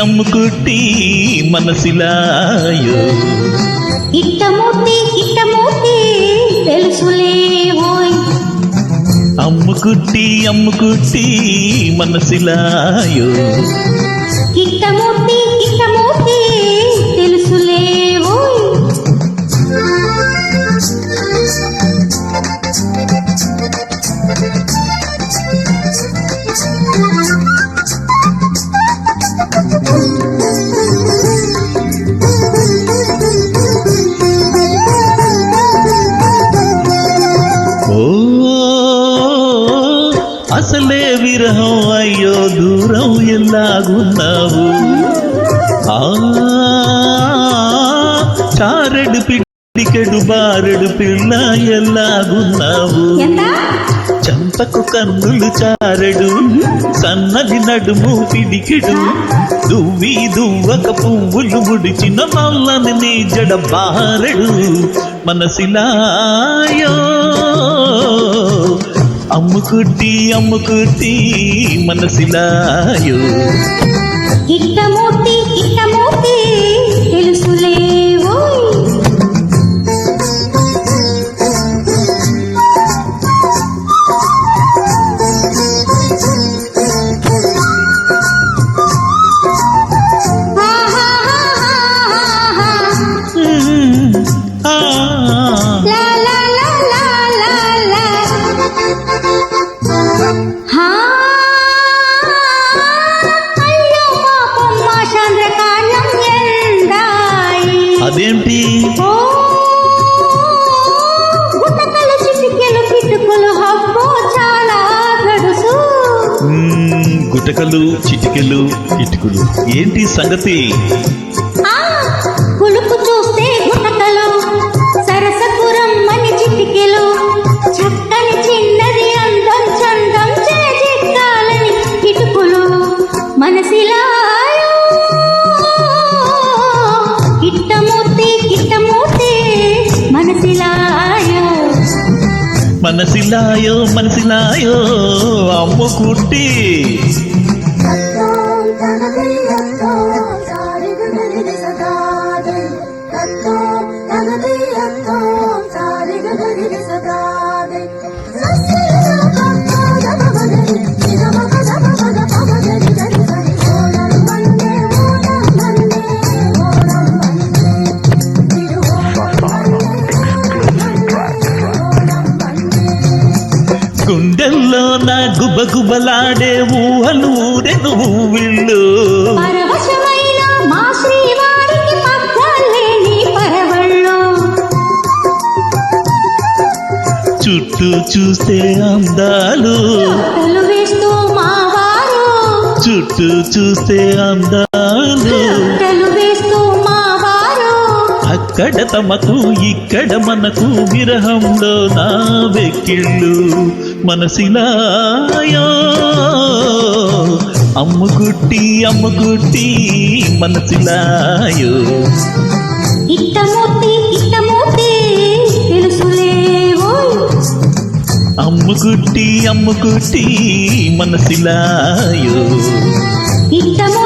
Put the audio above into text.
అమ్ముకుట్టి మనసిలాయో ఇట్టమూర్తి తెలుసులే ఓయ్ అమ్ముకుట్టి మనసిలాయో ఇట్టమూర్తి తెలుసులే ఓయ్ అసలే విరహం అయ్యో దూరం ఎలాగున్నావు చారెడు పిడికెడు బారెడు పిల్ల ఎలాగున్నావు చంపకు కన్నులు చారెడు సన్నది నడుము పిడికెడు దువ్వక పువ్వులు ముడిచిన మల్లని నీ జడ బారెడు మనసిలాయో అమ్ముకుట్టి మనసిలాయో ఇట్టమూర్తి తెలుసులే ఓయ్ అదేంటి గుటకలు చిటికెలు ఇటుకులు ఏంటి సంగతి కులుపు చూస్తే గుటకలు సరసపురం అని చిటికెలు చక్కని చిన్నది అందం చందం చేజిక్కాలని ఇటుకులు మనసిలా ఇట్టమూర్తి మనసిలాయో అమ్ముకుట్టి గుండెల్లో నా గుబగుబలాడే ఊహలు ఊరెను ఊవిళ్ళు పరవశమైన మా శ్రీవారికి పక్కలేని పరవళ్ళు చుట్టూ చూస్తే అందాలు వేస్తూ మావారు చుట్టూ చూస్తే అందాలు వేస్తూ మావారు అక్కడ తమకు ఇక్కడ మనకు విరహంలో నా వెక్కిళ్ళు మనసిలాయో అమ్ముకుట్టి మనసిలాయో ఇట్టమూర్తి తెలుసులే ఓయ్ అమ్ముకుట్టి మనసిలాయో ఇట్టమూర్తి